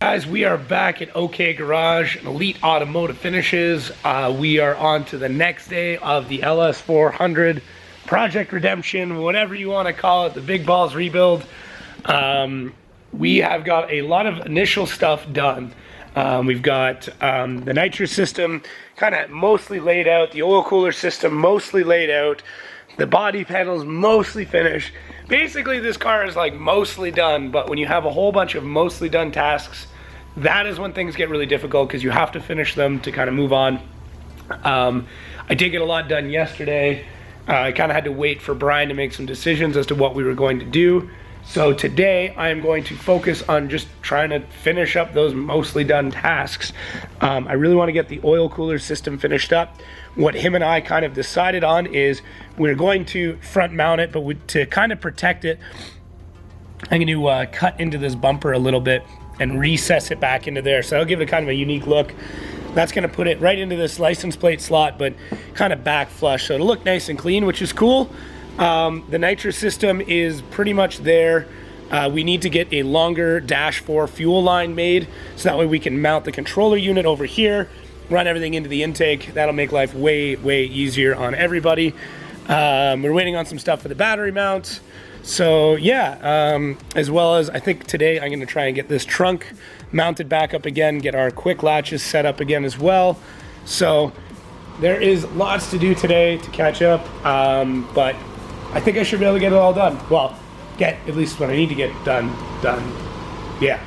Guys, we are back at OK Garage, Elite Automotive Finishes. We are on to the next day of the LS400 Project Redemption, whatever you want to call it, the Big Balls rebuild. We have got a lot of initial stuff done. We've got the nitrous system kind of mostly laid out, the oil cooler system mostly laid out, the body panels mostly finished. Basically, this car is like mostly done, but when you have a whole bunch of mostly done tasks, that is when things get really difficult because you have to finish them to kind of move on. I did get a lot done yesterday. I kind of had to wait for Brian to make some decisions as to what we were going to do. So today I am going to focus on just trying to finish up those mostly done tasks. I really want to get the oil cooler system finished up. What him and I kind of decided on is we're going to front mount it, but to kind of protect it, I'm going to cut into this bumper a little bit and recess it back into there. So that'll give it kind of a unique look. That's going to put it right into this license plate slot, but kind of back flush. So it'll look nice and clean, which is cool. The nitrous system is pretty much there. We need to get a longer Dash 4 fuel line made, so that way we can mount the controller unit over here, run everything into the intake. That'll make life way easier on everybody. We're waiting on some stuff for the battery mounts. So yeah, as well as I think today I'm going to try and get this trunk mounted back up again, get our quik latches set up again as well. So there is lots to do today to catch up, but I think I should be able to get it all done. Well, get at least what I need to get done. Yeah.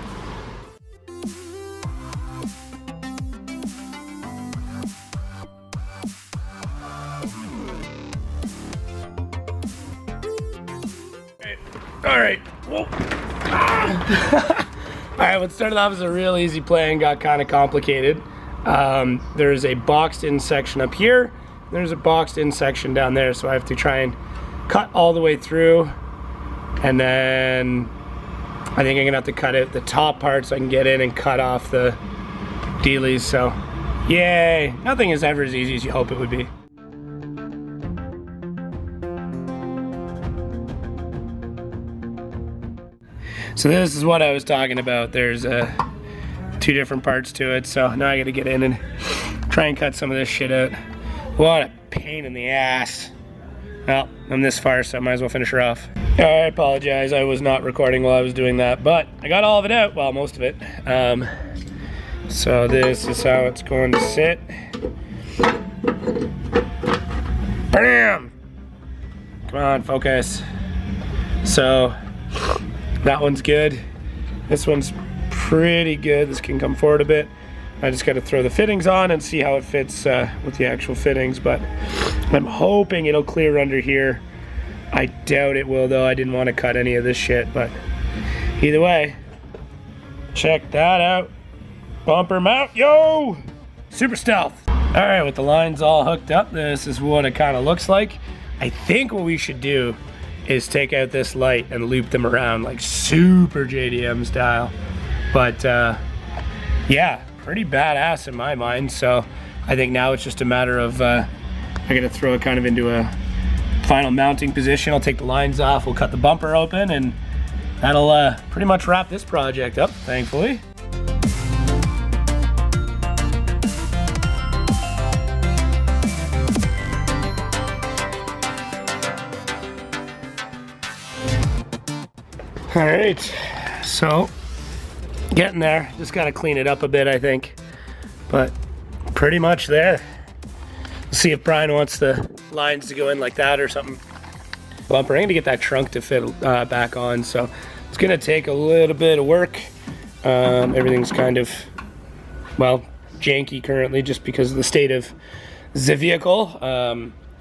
All right. Well, all right, what started off as a real easy plan got kind of complicated. There's a boxed in section up here. There's a boxed in section down there, so I have to try and cut all the way through, and then I think I'm gonna have to cut out the top part so I can get in and cut off the dealies. So yay, nothing is ever as easy as you hope it would be. So this is what I was talking about. There's two different parts to it, so now I gotta get in and try and cut some of this shit out. What a pain in the ass. Well, I'm this far, so I might as well finish her off. I apologize, I was not recording while I was doing that, but I got all of it out, well, most of it. So this is how it's going to sit. Bam! Come on, focus. So that one's good. This one's pretty good. This can come forward a bit. I just got to throw the fittings on and see how it fits with the actual fittings, but I'm hoping it'll clear under here. I doubt it will though. I didn't want to cut any of this shit, but either way, check that out. Bumper mount, yo! Super stealth. All right, with the lines all hooked up, this is what it kind of looks like. I think what we should do is take out this light and loop them around like super JDM style. But yeah, pretty badass in my mind. So I think now it's just a matter of I gotta throw it kind of into a final mounting position. I'll take the lines off, we'll cut the bumper open, and that'll pretty much wrap this project up, thankfully. All right, so getting there. Just gotta clean it up a bit, I think, but pretty much there. Let's see if Brian wants the lines to go in like that or something. Bumper, I'm gonna get that trunk to fit back on, so it's gonna take a little bit of work. Everything's kind of, well, janky currently just because of the state of the vehicle,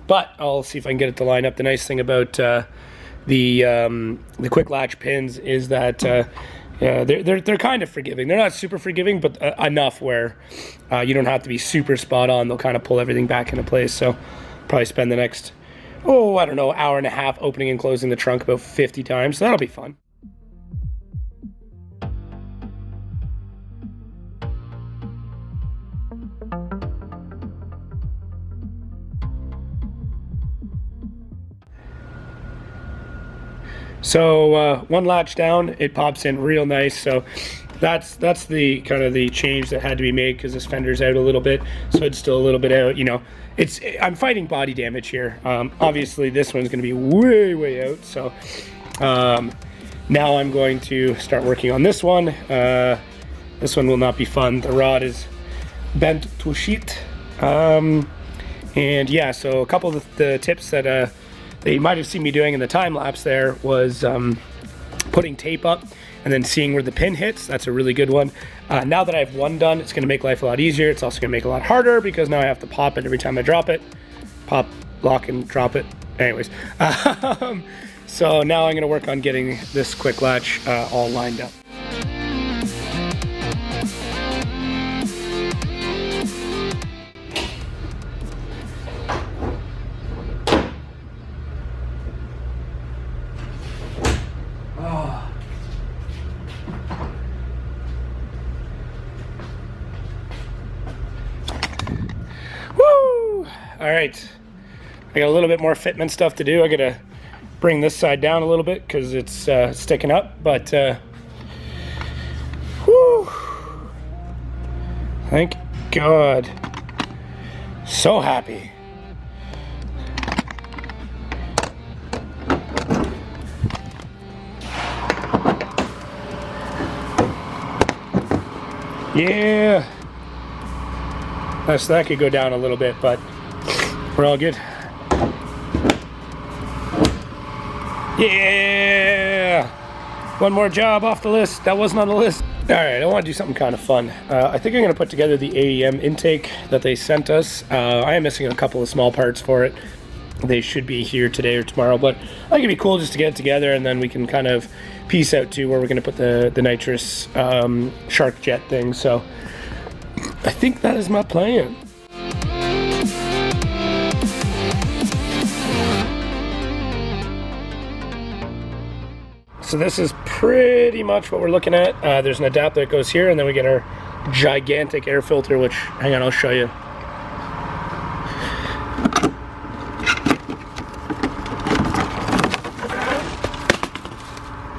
but I'll see if I can get it to line up. The nice thing about the quik latch pins is that they're kind of forgiving. They're not super forgiving, but enough where you don't have to be super spot on. They'll kind of pull everything back into place. So probably spend the next, I don't know, hour and a half opening and closing the trunk about 50 times. So that'll be fun. So one latch down, it pops in real nice. So that's the kind of the change that had to be made, because this fender's out a little bit, so it's still a little bit out. You know, I'm fighting body damage here. Obviously this one's going to be way out, so now I'm going to start working on this one. This one will not be fun. The rod is bent to sheet. And yeah, so a couple of the tips that you might have seen me doing in the time lapse there was putting tape up and then seeing where the pin hits. That's a really good one. Now that I have one done, it's going to make life a lot easier. It's also going to make it a lot harder, because now I have to pop it every time I drop it. Pop, lock, and drop it. Anyways, so now I'm going to work on getting this quick latch all lined up. All right, I got a little bit more fitment stuff to do. I gotta bring this side down a little bit because it's sticking up, but whew, thank God. So happy. Yeah. So that could go down a little bit, but we're all good. Yeah! One more job off the list. That wasn't on the list. All right, I want to do something kind of fun. I think I'm going to put together the AEM intake that they sent us. I am missing a couple of small parts for it. They should be here today or tomorrow, but I think it'd be cool just to get it together, and then we can kind of piece out to where we're going to put the nitrous shark jet thing. So I think that is my plan. So this is pretty much what we're looking at. There's an adapter that goes here, and then we get our gigantic air filter, which, hang on, I'll show you.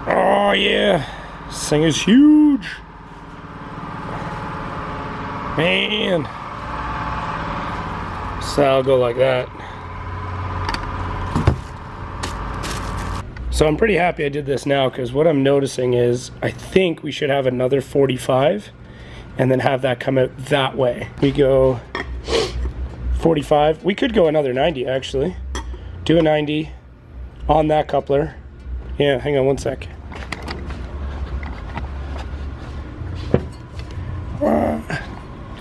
Oh yeah, this thing is huge. Man. So I'll go like that. So I'm pretty happy I did this now, because what I'm noticing is I think we should have another 45 and then have that come out that way. We go 45. We could go another 90 actually. Do a 90 on that coupler. Yeah, hang on one sec.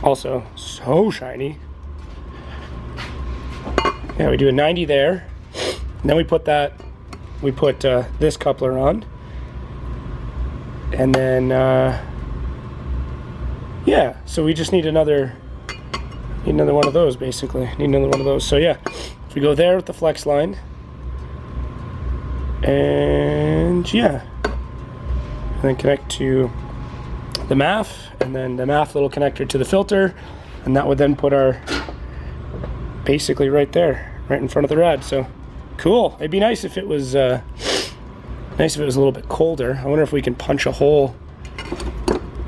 Also, so shiny. Yeah, we do a 90 there. And then we put this coupler on. And then, yeah, so we just need another one of those, basically. Need another one of those. So yeah, if we go there with the flex line, and yeah, and then connect to the MAF, and then the MAF little connector to the filter, and that would then put our, basically right there, right in front of the rad. So cool. It'd be nice if it was a little bit colder. I wonder if we can punch a hole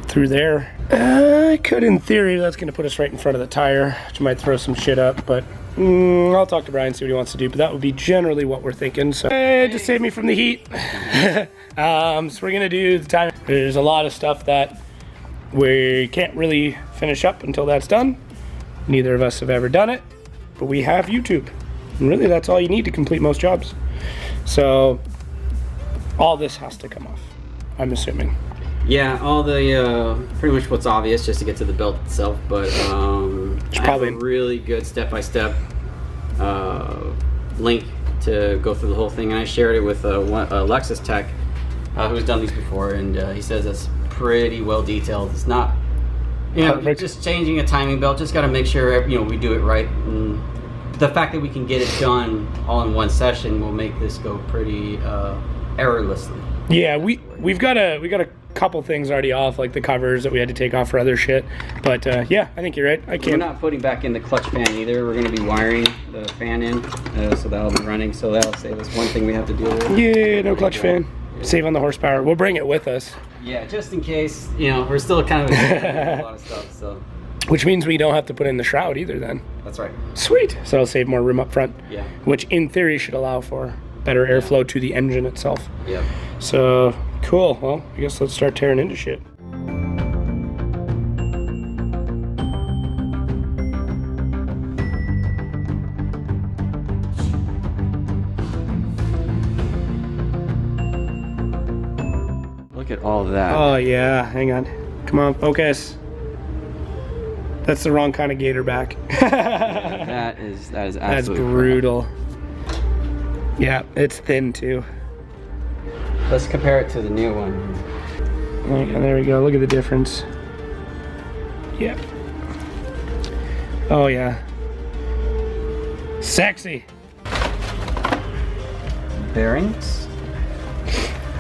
through there. I could in theory. That's going to put us right in front of the tire, which might throw some shit up, but I'll talk to Brian, see what he wants to do, but that would be generally what we're thinking. So just save me from the heat. So we're going to do the time. There's a lot of stuff that we can't really finish up until that's done. Neither of us have ever done it, but we have YouTube. And really, that's all you need to complete most jobs. So all this has to come off, I'm assuming. Yeah, all the pretty much what's obvious just to get to the belt itself, but I have a really good step-by-step link to go through the whole thing, and I shared it with a Lexus tech who's done these before, and he says it's pretty well detailed. It's not, you know, just changing a timing belt. Just got to make sure we do it right. And the fact that we can get it done all in one session will make this go pretty errorlessly. Yeah, we've got a couple things already off, like the covers that we had to take off for other shit. But yeah, I think you're right. We're not putting back in the clutch fan either. We're going to be wiring the fan in, so that'll be running. So that'll save us one thing we have to deal with. Yeah, no clutch fan. Save on the horsepower. We'll bring it with us. Yeah, just in case, you know, we're still kind of a lot of stuff, so. Which means we don't have to put in the shroud either then. That's right. Sweet. So it'll save more room up front. Yeah. Which in theory should allow for better airflow to the engine itself. Yep. So, cool. Well, I guess let's start tearing into shit. Look at all that. Oh yeah, hang on. Come on, focus. That's the wrong kind of gator back. That is absolutely That's brutal. Yeah, it's thin too. Let's compare it to the new one. Okay, there we go. Look at the difference. Yep. Oh yeah. Sexy. Bearings?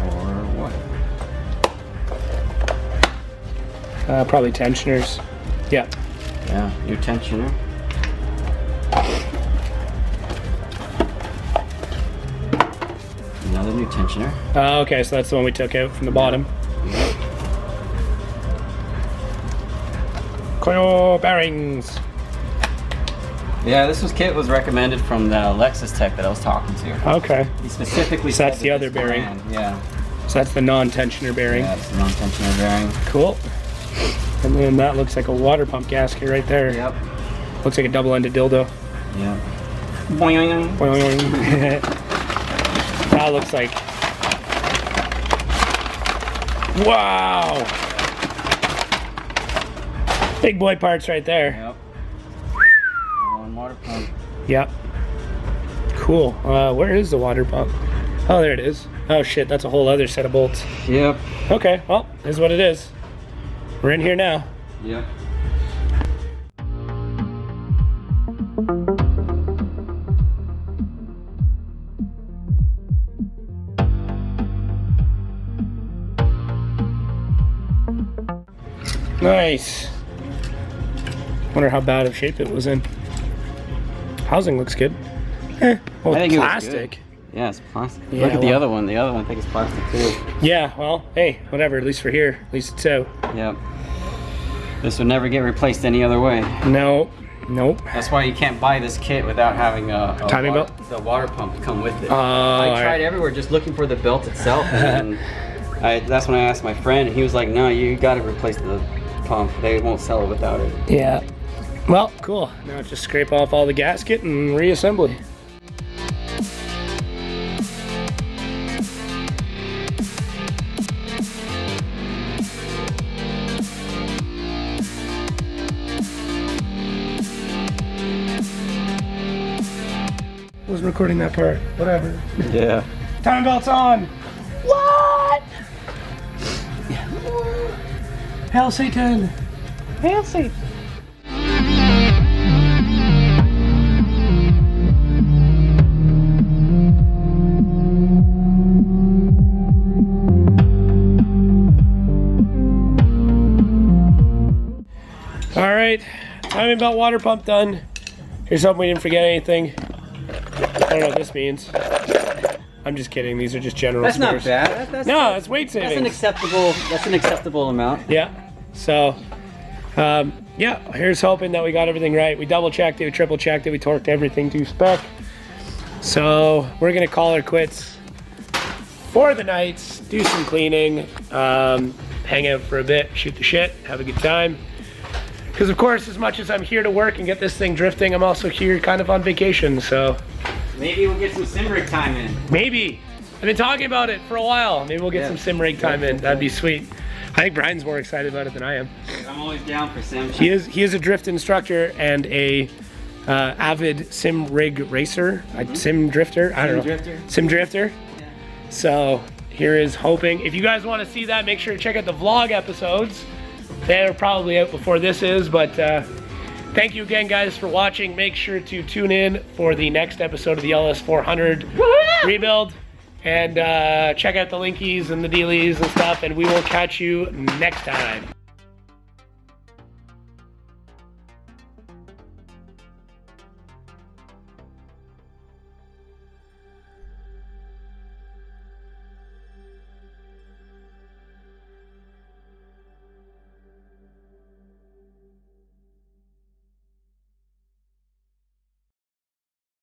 Or what? Probably tensioners. Yeah. Yeah, new tensioner. Another new tensioner. Okay, so that's the one we took out from the bottom. Coil bearings. Yeah, this kit was recommended from the Lexus tech that I was talking to. Okay. He specifically So said that's the other bearing. brand, yeah. So that's the non-tensioner bearing. Yeah, it's the non-tensioner bearing. Cool. And then that looks like a water pump gasket right there. Yep. Looks like a double-ended dildo. Yep. Boing. Boing, boing. That looks like... Wow! Big boy parts right there. Yep. One water pump. Yep. Cool. Where is the water pump? Oh, there it is. Oh shit, that's a whole other set of bolts. Yep. Okay, well, this is what it is. We're in here now. Yep. Nice. Wonder how bad of shape it was in. Housing looks good. Well, I think plastic. it was good. Yeah, it's plastic. Yeah, Look at the well- other one. The other one I think is plastic too. Yeah, well, hey, whatever, at least for here. At least it's out. Yep. This would never get replaced any other way. No, nope. That's why you can't buy this kit without having Timing belt? the water pump come with it. Oh, I tried everywhere just looking for the belt itself, and that's when I asked my friend, and he was like, "No, you got to replace the pump. They won't sell it without it." Yeah. Well, cool. Now just scrape off all the gasket and reassembly. I was recording that part. Whatever. Yeah. Time belt's on. What? Hail Satan. Hail Satan. All right, timing belt water pump done. Here's hoping we didn't forget anything. I don't know what this means. I'm just kidding. These are just general That's spares. not bad. No, that's weight savings. That's an acceptable amount. Yeah. So, yeah, here's hoping that we got everything right. We double checked it, we triple checked it, we torqued everything to spec. So we're gonna call her quits for the night, do some cleaning, hang out for a bit, shoot the shit, have a good time. Because of course, as much as I'm here to work and get this thing drifting, I'm also here kind of on vacation, so. Maybe we'll get some sim rig time in. Maybe. I've been talking about it for a while. Maybe we'll get some sim rig time in. That'd be sweet. I think Brian's more excited about it than I am. I'm always down for sim. He is a drift instructor and a avid sim rig racer, sim drifter. I don't know. Sim drifter. Yeah. So here is hoping. If you guys want to see that, make sure to check out the vlog episodes. They're probably out before this is, but thank you again, guys, for watching. Make sure to tune in for the next episode of the LS400 rebuild. And check out the linkies and the dealies and stuff, and we will catch you next time.